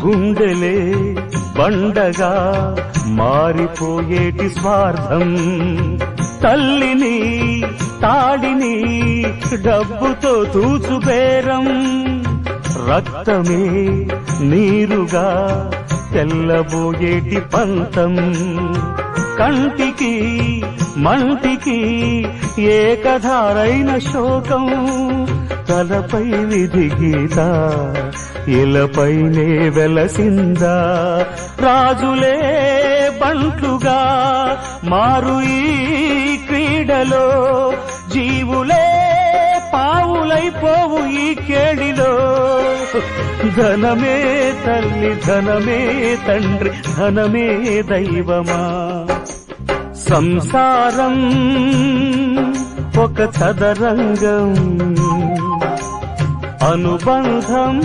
గుండెలే బండగా మారిపోయేటి స్వార్థం, తల్లిని తాడిని డబ్బుతో తూచుబేరం, రక్తమే నీరుగా తెల్లబోయేటి పంతం, కంటికి మంటికి ఏకధారైన శోకం, తలపై విధి గీత ఇలపైనే వెలసిందా, రాజులే బంట్లుగా మారు ఈ క్రీడలో, జీవులే పావులైపోవు ఈ కేడిలో, ధనమే తల్లి ధనమే తండ్రి ధనమే దైవమా, సంసారం ఒక చదరంగం, అనుబంధం